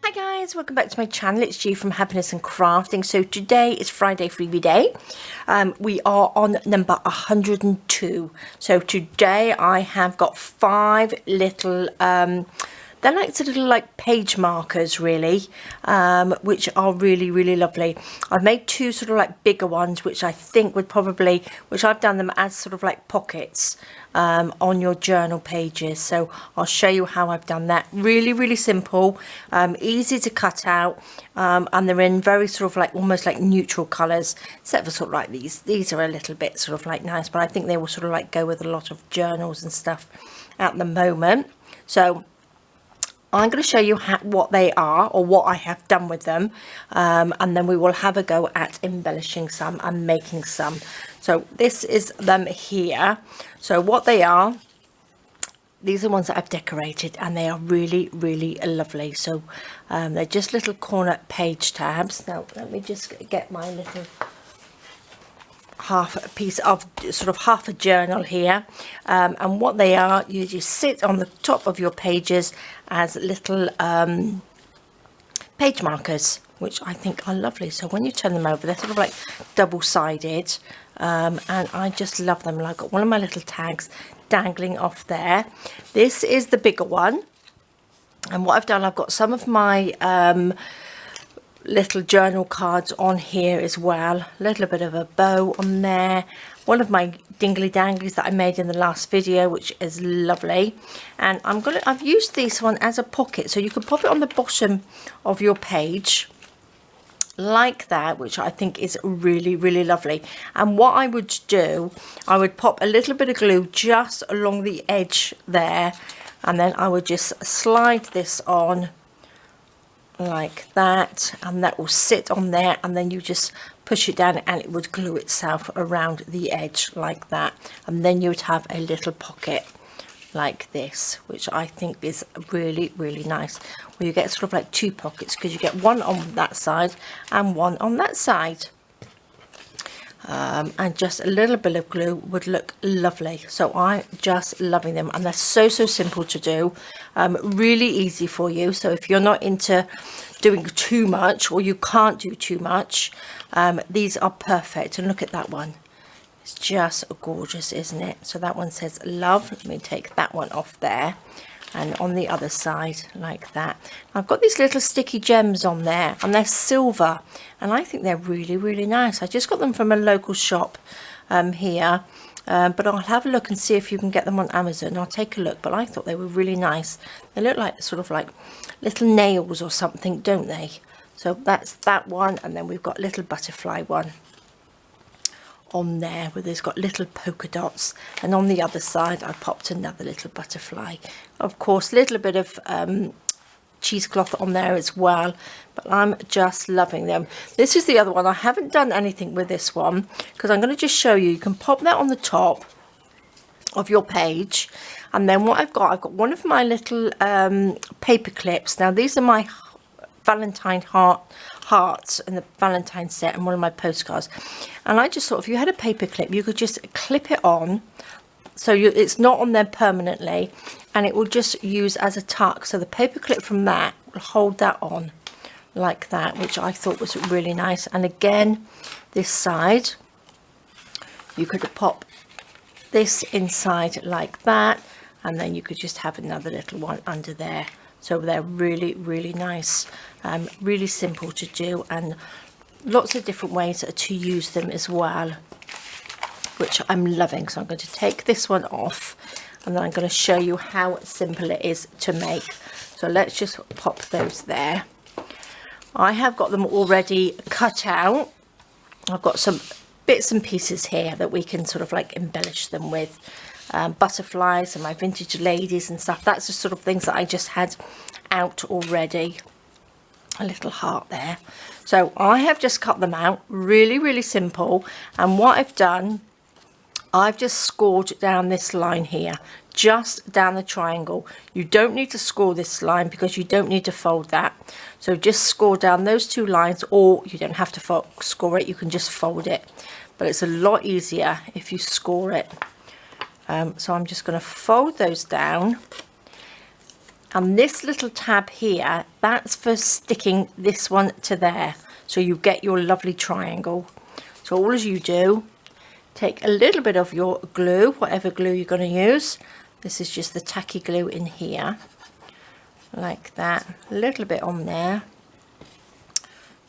Hi guys, welcome back to my channel. It's G from Happiness and Crafting. So today is Friday Freebie Day. We are on number 102. So today I have got 5 little they're like sort of like page markers really, which are really lovely. I've made 2 sort of like bigger ones, which I think would probably, which I've done them as sort of like pockets on your journal pages. So I'll show you how I've done that. Really simple, easy to cut out, and they're in very sort of like almost like neutral colors, except for sort of like these are a little bit sort of like nice, but I think they will sort of like go with a lot of journals and stuff at the moment. So I'm going to show you what they are, or what I have done with them, and then we will have a go at embellishing some and making some. So this is them here. So what they are, these are ones that I've decorated, and they are really lovely. So they're just little corner page tabs. Now let me just get my little half a piece of sort of half a journal here, and what they are, you just sit on the top of your pages as little page markers, which I think are lovely. So when you turn them over, they're sort of like double-sided, and I just love them. I've got one of my little tags dangling off there. This is the bigger one, and what I've done, I've got some of my little journal cards on here as well, a little bit of a bow on there, one of my dingly danglies that I made in the last video, which is lovely. And I've used this one as a pocket, so you can pop it on the bottom of your page like that, which I think is really lovely. And what I would do, I would pop a little bit of glue just along the edge there, and then I would just slide this on like that, and that will sit on there, and then you just push it down and it would glue itself around the edge like that, and then you would have a little pocket like this, which I think is really nice, where you get sort of like 2 pockets, because you get one on that side and one on that side. And just a little bit of glue would look lovely. So I'm just loving them, and they're so simple to do, really easy for you. So if you're not into doing too much, or you can't do too much, these are perfect. And look at that one, it's just gorgeous, isn't it? So that one says love. Let me take that one off there, and on the other side like that. I've got these little sticky gems on there, and they're silver, and I think they're really nice. I just got them from a local shop here, but I'll have a look and see if you can get them on Amazon. I'll take a look, but I thought they were really nice. They look like sort of like little nails or something, don't they? So that's that one, and then we've got a little butterfly one on there, where there's got little polka dots, and on the other side I popped another little butterfly. Of course, a little bit of cheesecloth on there as well, but I'm just loving them. This is the other one. I haven't done anything with this one, because I'm going to just show you. You can pop that on the top of your page, and then what I've got one of my little paper clips. Now these are my Valentine hearts in the Valentine set, and one of my postcards, and I just thought if you had a paper clip, you could just clip it on, so it's not on there permanently, and it will just use as a tuck. So the paper clip from that will hold that on like that, which I thought was really nice. And again, this side, you could pop this inside like that, and then you could just have another little one under there. So they're really nice, really simple to do, and lots of different ways to use them as well, which I'm loving. So I'm going to take this one off, and then I'm going to show you how simple it is to make. So let's just pop those there. I have got them already cut out. I've got some bits and pieces here that we can sort of like embellish them with. Butterflies and my vintage ladies and stuff. That's the sort of things that I just had out already. A little heart there. So I have just cut them out, really simple. And what I've done, I've just scored down this line here, just down the triangle. You don't need to score this line, because you don't need to fold that. So just score down those 2 lines, or you don't have to score it, you can just fold it, but it's a lot easier if you score it. So I'm just going to fold those down, And this little tab here, that's for sticking this one to there, so you get your lovely triangle. So all as you do, take a little bit of your glue, whatever glue you're going to use. This is just the tacky glue in here, like that, a little bit on there.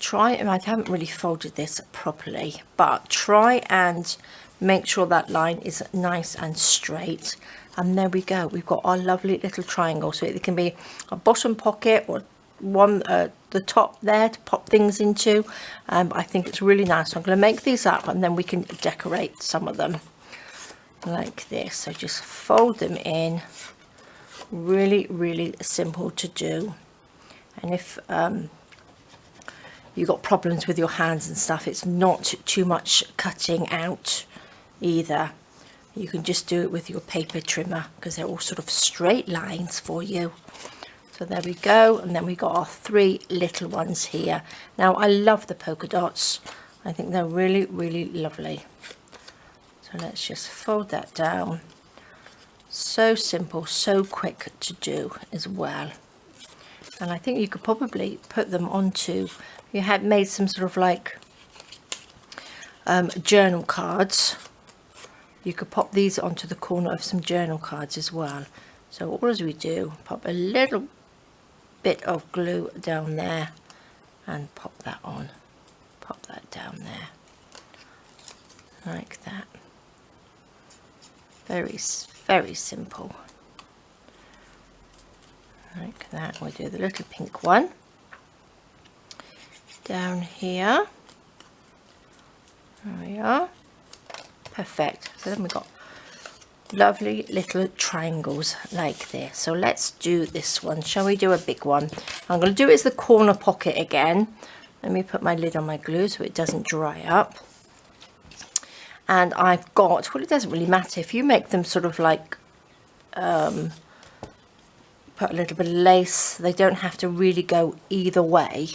Try, and I haven't really folded this properly, but try and make sure that line is nice and straight. And there we go, we've got our lovely little triangle. So it can be a bottom pocket or one the top there to pop things into. I think it's really nice. So I'm going to make these up and then we can decorate some of them like this. So just fold them in. Really, really simple to do. And if you've got problems with your hands and stuff, it's not too much cutting out either. You can just do it with your paper trimmer because they're all sort of straight lines for you. So there we go, and then we got our 3 little ones here. Now I love the polka dots. I think they're really, really lovely. So let's just fold that down. So simple, so quick to do as well. And I think you could probably put them onto, you had made some sort of like journal cards. You could pop these onto the corner of some journal cards as well. So all as we do, pop a little bit of glue down there and pop that on. Pop that down there. Like that. Very, very simple. Like that. We'll do the little pink one down here. There we are. Perfect. So then we've got lovely little triangles like this. So let's do this one. Shall we do a big one? I'm going to do it as the corner pocket again. Let me put my lid on my glue so it doesn't dry up. And I've got, well, it doesn't really matter if you make them sort of like put a little bit of lace. They don't have to really go either way.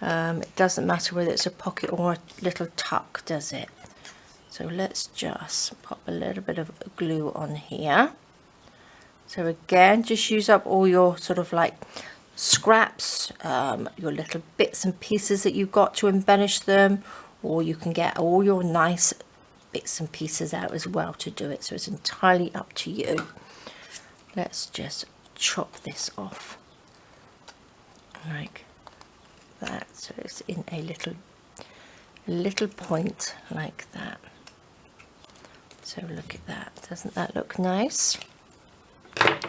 It doesn't matter whether it's a pocket or a little tuck, does it? So let's just pop a little bit of glue on here. So again, just use up all your sort of like scraps, your little bits and pieces that you've got to embellish them, or you can get all your nice bits and pieces out as well to do it. So it's entirely up to you. Let's just chop this off like that, so it's in a little point like that. So look at that, doesn't that look nice? There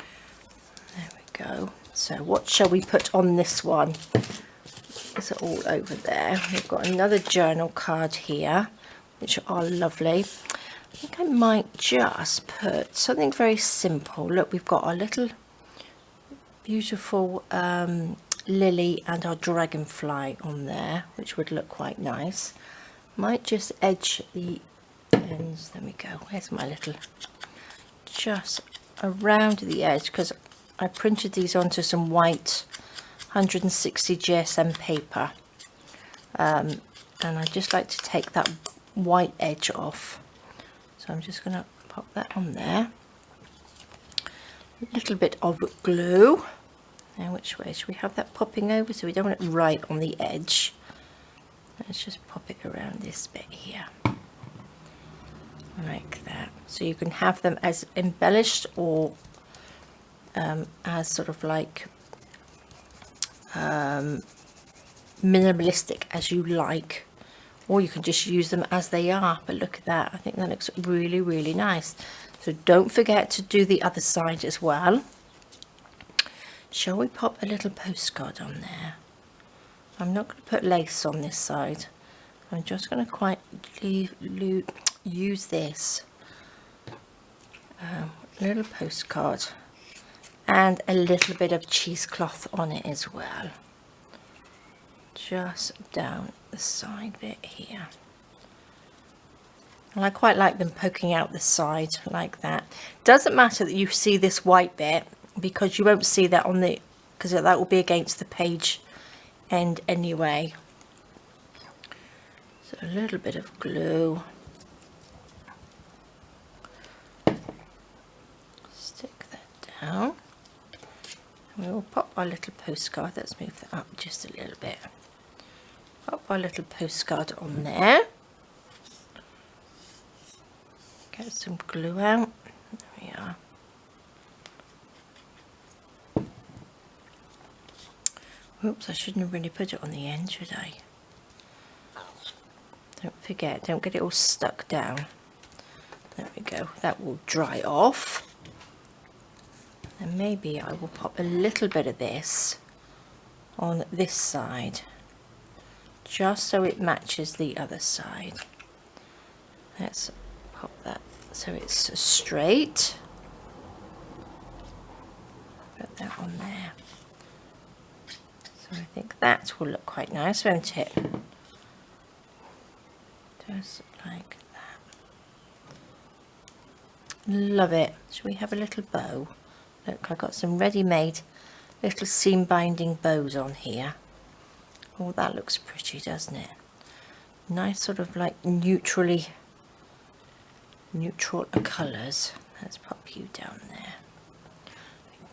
we go. So what shall we put on this one? Is it all over there? We've got another journal card here, which are lovely. I think I might just put something very simple. Look, we've got our little beautiful lily and our dragonfly on there, which would look quite nice. Might just edge the ends. There we go. Where's my little, just around the edge, because I printed these onto some white 160 GSM paper, and I just like to take that white edge off. So I'm just going to pop that on there. A little bit of glue. Now which way should we have that popping over, so we don't want it right on the edge? Let's just pop it around this bit here like that. So you can have them as embellished or as sort of like minimalistic as you like, or you can just use them as they are. But look at that, I think that looks really, really nice. So don't forget to do the other side as well. Shall we pop a little postcard on there? I'm not going to put lace on this side. I'm just going to quietly use this little postcard and a little bit of cheesecloth on it as well. Just down the side bit here. And I quite like them poking out the side like that. Doesn't matter that you see this white bit, because you won't see that on the, because that will be against the page end anyway. So a little bit of glue. Stick that down. We'll pop our little postcard. Let's move that up just a little bit. Pop our little postcard on there. Get some glue out. There we are. Oops, I shouldn't have really put it on the end, should I? Don't forget, don't get it all stuck down. There we go. That will dry off. And maybe I will pop a little bit of this on this side, just so it matches the other side. Let's pop that so it's straight. Put that on there. So I think that will look quite nice, won't it? Just like that. Love it. Shall we have a little bow? Look, I've got some ready-made little seam binding bows on here. Oh, that looks pretty, doesn't it? Nice sort of like neutral colours. Let's pop you down there.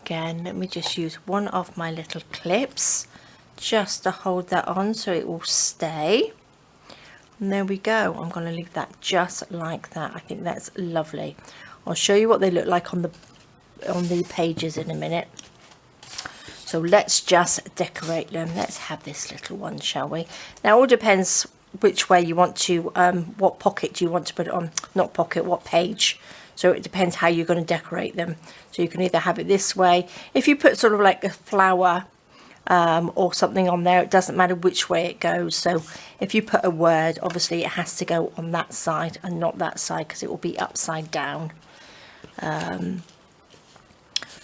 Again, let me just use one of my little clips just to hold that on so it will stay. And there we go. I'm going to leave that just like that. I think that's lovely. I'll show you what they look like on the pages in a minute. So let's just decorate them. Let's have this little one, shall we? Now, it all depends which way you want to, what pocket do you want to put it on? Not pocket, what page. So it depends how you're going to decorate them. So you can either have it this way. If you put sort of like a flower or something on there, it doesn't matter which way it goes. So if you put a word, obviously it has to go on that side and not that side, because it will be upside down.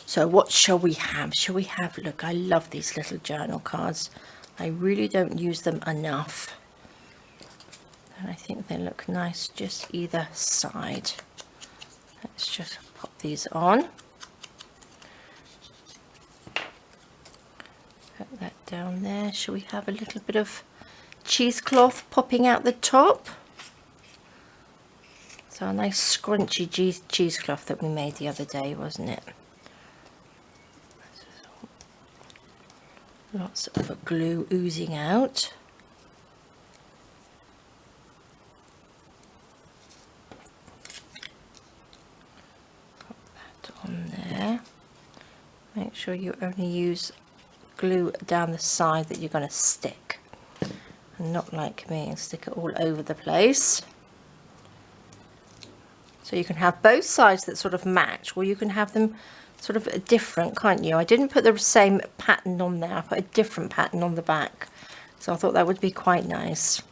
So what shall we have? Shall we have, look, I love these little journal cards. I really don't use them enough. And I think they look nice just either side. Let's just pop these on. Put that down there. Shall we have a little bit of cheesecloth popping out the top? So a nice scrunchy cheesecloth that we made the other day, wasn't it? Lots of glue oozing out. Put that on there. Make sure you only use glue down the side that you're going to stick, and not like me and stick it all over the place. So you can have both sides that sort of match, or you can have them sort of different, can't you? I didn't put the same pattern on there. I put a different pattern on the back, so I thought that would be quite nice.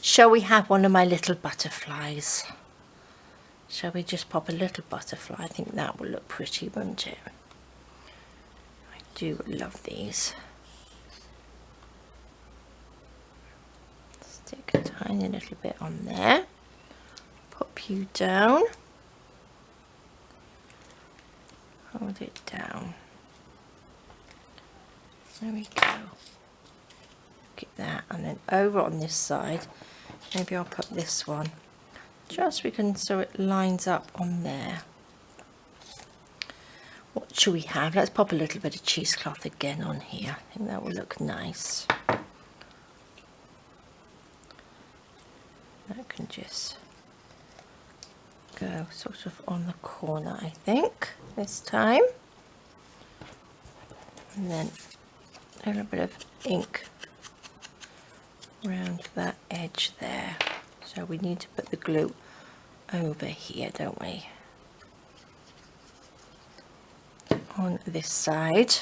Shall we have one of my little butterflies? Shall we just pop a little butterfly? I think that will look pretty, won't it? I do love these. Stick a tiny little bit on there. Pop you down. Hold it down. There we go. Look at that. And then over on this side, maybe I'll put this one just so it lines up on there. What should we have? Let's pop a little bit of cheesecloth again on here. I think that will look nice. That can just go sort of on the corner, I think, this time. And then a little bit of ink around that edge there. So we need to put the glue over here, don't we? On this side.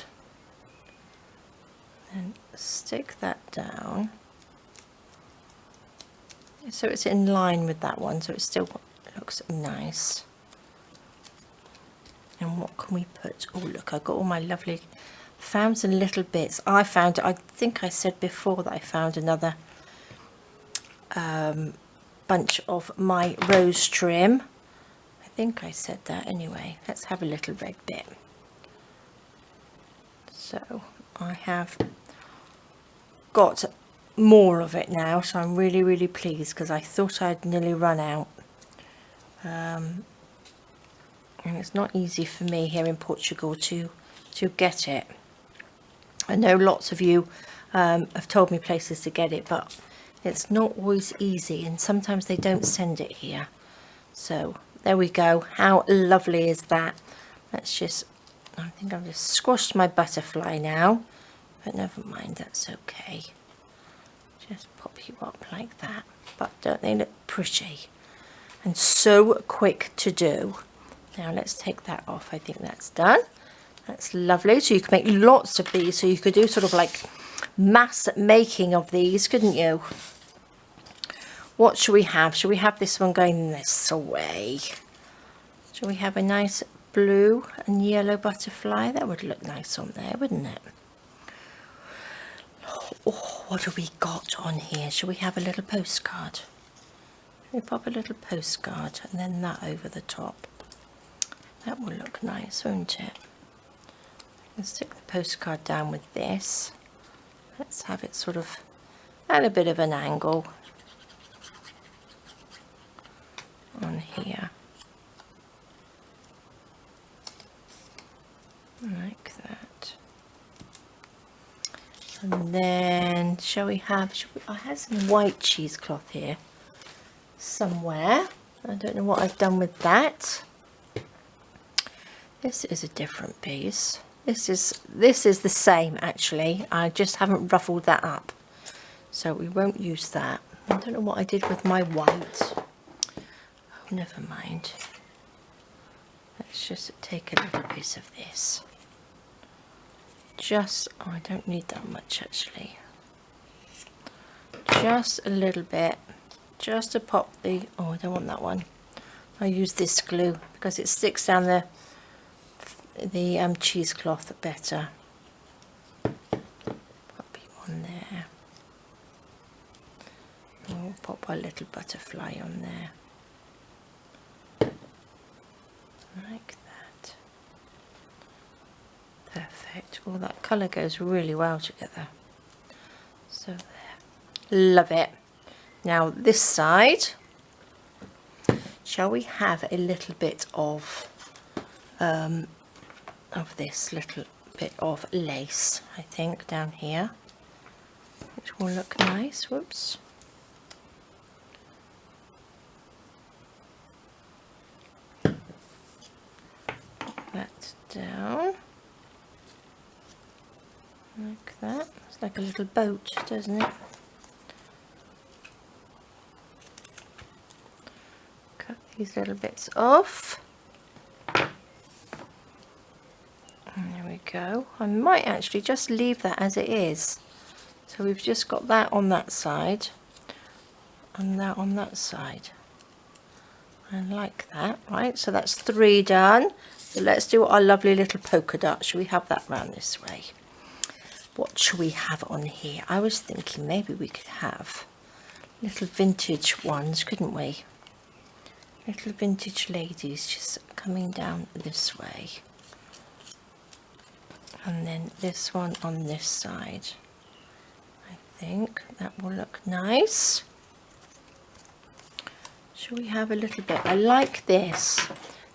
And stick that down. So it's in line with that one, so it still looks nice. And what can we put? Oh look, I've got all my lovely, found some little bits. I think I said before that I found another bunch of my rose trim. I think I said that anyway. Let's have a little red bit. So I have got more of it now, so I'm really pleased, because I thought I'd nearly run out. And it's not easy for me here in Portugal to to get it. I know lots of you have told me places to get it, but it's not always easy, and sometimes they don't send it here. So there we go. How lovely is that? Let's just, I think I've just squashed my butterfly now, but never mind, that's okay. Just pop you up like that. But don't they look pretty? And so quick to do. Now let's take that off. I think that's done. That's lovely. So you can make lots of these. So you could do sort of like mass making of these, couldn't you? What should we have? Should we have this one going this way? Should we have a nice blue and yellow butterfly? That would look nice on there, wouldn't it? Oh, what have we got on here? Should we have a little postcard? We pop a little postcard and then that over the top. That will look nice, won't it? Let's stick the postcard down with this. Let's have it sort of at a bit of an angle on here. Like that. And then I have some white cheesecloth here somewhere. I don't know what I've done with that. This is a different piece. This is the same actually. I just haven't ruffled that up, so we won't use that. I don't know what I did with my white. Oh, never mind. Let's just take a little piece of this. Just, oh, I don't need that much actually. Just a little bit, just to pop the, oh, I don't want that one. I'll use this glue because it sticks down the cheesecloth better. Pop you on there. We'll pop our little butterfly on there. Like that. Perfect. All that colour goes really well together. So there. Love it. Now this side, shall we have a little bit of this little bit of lace, I think, down here, which will look nice. Whoops. Put that down like that. It's like a little boat, doesn't it? Cut these little bits off. There we go. I might actually just leave that as it is. So we've just got that on that side and that on that side. And like that, right? So that's 3 done. So let's do our lovely little polka dot. Should we have that round this way? What should we have on here? I was thinking maybe we could have little vintage ones, couldn't we? Little vintage ladies just coming down this way. And then this one on this side. I think that will look nice. Shall we have a little bit? I like this.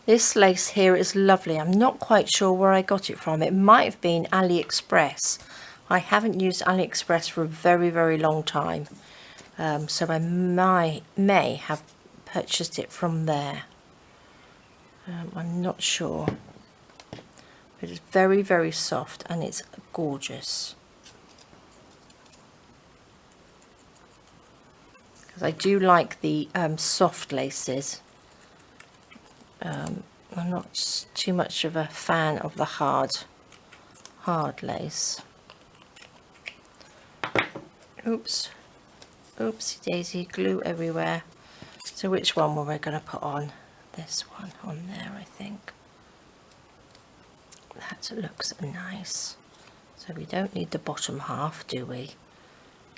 This lace here is lovely. I'm not quite sure where I got it from. It might have been AliExpress. I haven't used AliExpress for a very, very long time. So I may have purchased it from there. I'm not sure. But it's very, very soft and it's gorgeous. Because I do like the soft laces. I'm not too much of a fan of the hard lace. Oops. Oopsie daisy, glue everywhere. So which one were we going to put on? This one on there, I think. That looks nice. So we don't need the bottom half, do we?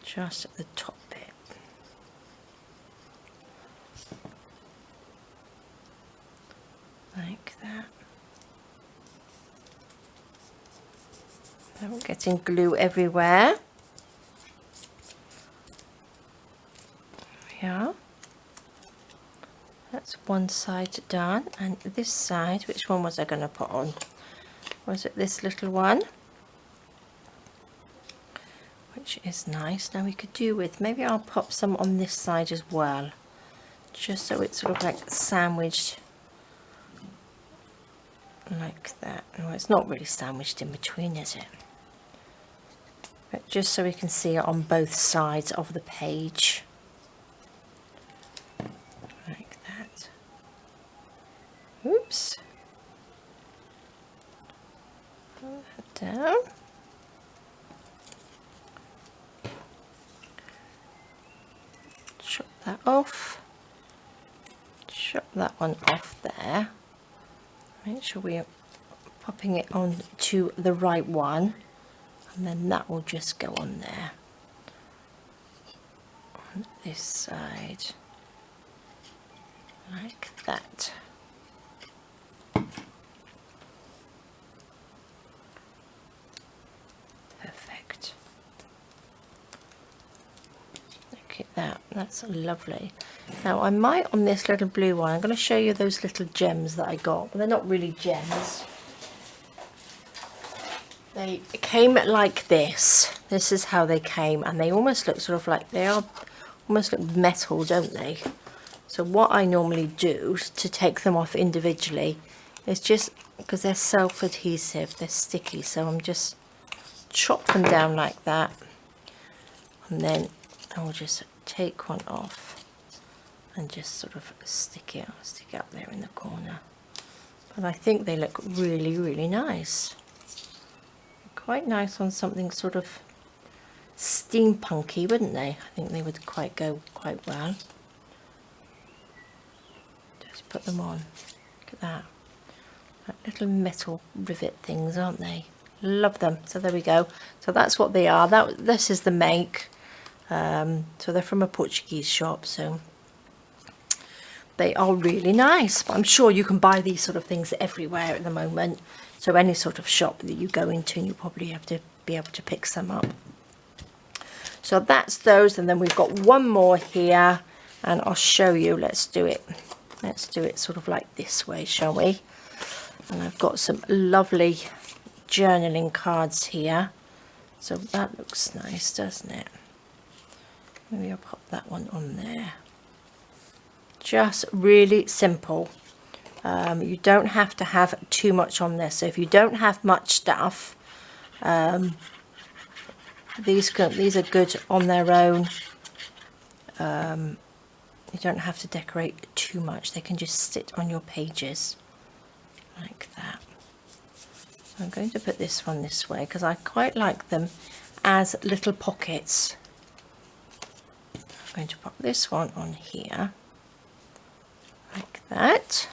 Just at the top bit. Like that. Now we're getting glue everywhere. There we are. That's one side done, and this side, which one was I going to put on? or is it this little one? Which is nice. Now we could do with, maybe I'll pop some on this side as well, just so it's sort of like sandwiched like that. Well, it's not really sandwiched in between, is it? But just so we can see it on both sides of the page. Like that. Oops. Pull that down. Chop that off. Chop that one off there. Make sure we're popping it on to the right one, and then that will just go on there. On this side, like that. Perfect. Look at that, that's lovely. Now I might, on this little blue one, I'm going to show you those little gems that I got, but they're not really gems. They came like this. This is how they came, and they almost look sort of like, they are almost look metal, don't they? So what I normally do to take them off individually is just, because they're self-adhesive, they're sticky, so I'm just chop them down like that, and then I'll just take one off and just sort of stick it up there in the corner. But I think they look really, really nice. Quite nice on something sort of steampunky, wouldn't they? I think they would go quite well. Just put them on. Look at that. Like little metal rivet things, aren't they? Love them. So there we go. So that's what they are. This is the make. So they're from a Portuguese shop, so they are really nice. But I'm sure you can buy these sort of things everywhere at the moment. So any sort of shop that you go into, you probably have to be able to pick some up. So that's those, and then we've got one more here, and I'll show you. Let's do it sort of like this way, shall we? And I've got some lovely journaling cards here. So that looks nice, doesn't it? Maybe I'll pop that one on there. Just really simple. You don't have to have too much on this. So if you don't have much stuff, these are good on their own. You don't have to decorate too much. They can just sit on your pages like that. I'm going to put this one this way because I quite like them as little pockets. I'm going to pop this one on here like that.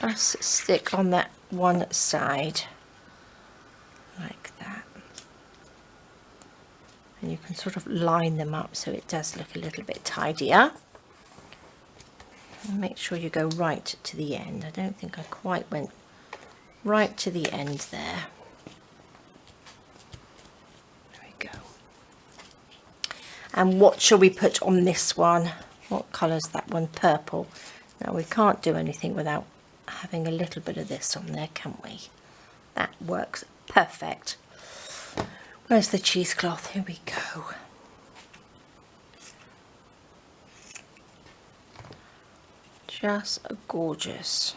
Just stick on that one side like that, and you can sort of line them up so it does look a little bit tidier. And make sure you go right to the end. I don't think I quite went right to the end there. There we go. And what shall we put on this one? What colour is that one? Purple. Now we can't do anything without having a little bit of this on there, can we? That works perfect. Where's the cheesecloth? Here we go. Just gorgeous.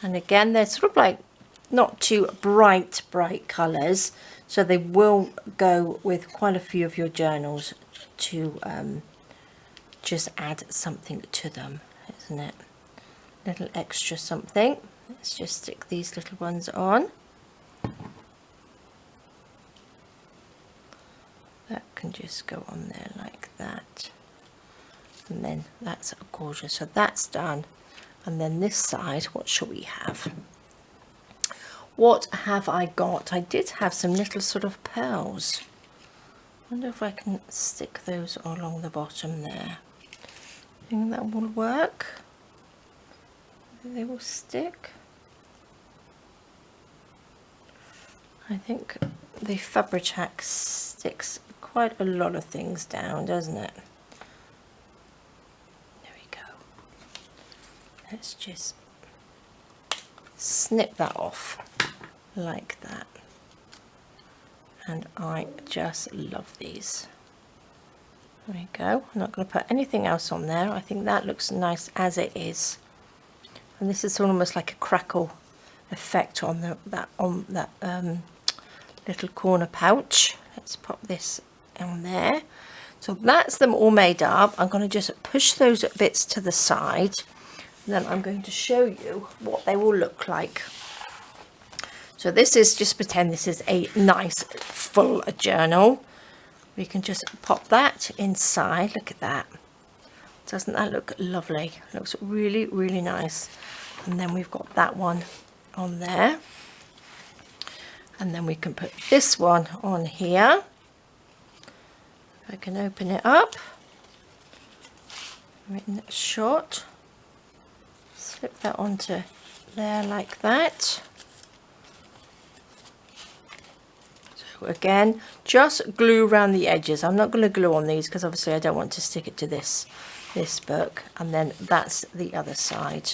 And again, they're sort of like not too bright colours, so they will go with quite a few of your journals to just add something to them, isn't it? Little extra something. Let's just stick these little ones on. That can just go on there like that, and then that's gorgeous. So that's done. And then this side, what shall we have? What have I got? I did have some little sort of pearls. I wonder if I can stick those along the bottom there. I think that will work. They will stick. I think the Fabric-Tac sticks quite a lot of things down, doesn't it? There we go. let's just snip that off like that. And I just love these. There we go. I'm not going to put anything else on there. I think that looks nice as it is. And this is almost like a crackle effect on that little corner pouch. Let's pop this on there. So that's them all made up. I'm going to just push those bits to the side, and then I'm going to show you what they will look like. So this is, just pretend this is a nice full journal. We can just pop that inside. Look at that. Doesn't that look lovely? Looks really, really nice. And then we've got that one on there. And then we can put this one on here. I can open it up. In that shot. Slip that onto there like that. Again, just glue around the edges. I'm not going to glue on these because obviously I don't want to stick it to this book. And then that's the other side.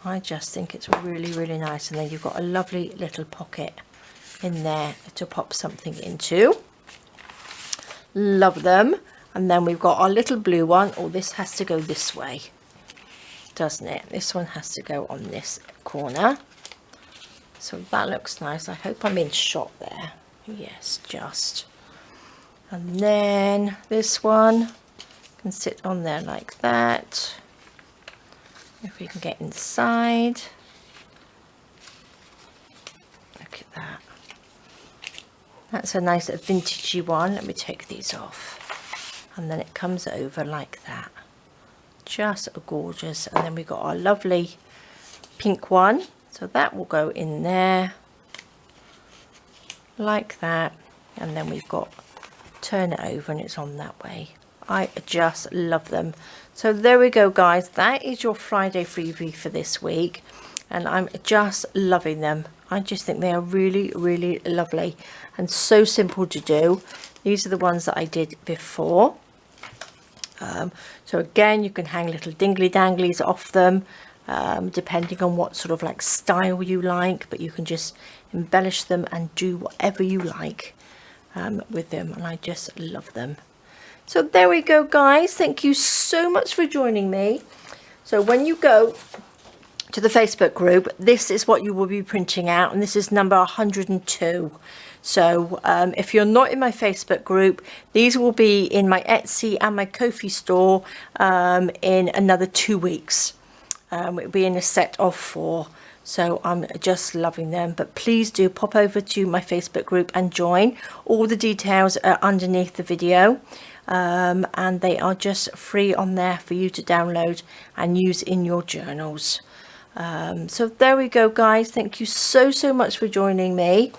I just think it's really, really nice. And then you've got a lovely little pocket in there to pop something into. Love them. And then we've got our little blue one. Oh, this has to go this way, doesn't it? This one has to go on this corner. So that looks nice. I hope I'm in shot there. Yes, just. And then this one can sit on there like that. If we can get inside. Look at that. That's a nice vintagey one. Let me take these off. And then it comes over like that. Just gorgeous. And then we've got our lovely pink one. So that will go in there like that, and then we've got turn it over and it's on that way. I just love them. So there we go, guys. That is your Friday freebie for this week, and I'm just loving them. I just think they are really, really lovely and so simple to do. These are the ones that I did before. So again, you can hang little dingly danglies off them. Depending on what sort of like style you like, but you can just embellish them and do whatever you like with them, and I just love them. So there we go, guys. Thank you so much for joining me. So when you go to the Facebook group, this is what you will be printing out, and this is number 102. So if you're not in my Facebook group, these will be in my Etsy and my Ko-fi store in another 2 weeks. It'll be in a set of 4, so I'm just loving them. But please do pop over to my Facebook group and join. All the details are underneath the video, and they are just free on there for you to download and use in your journals. So there we go, guys. Thank you so much for joining me.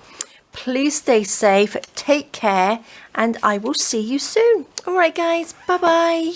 Please stay safe, take care, and I will see you soon. All right, guys, bye bye.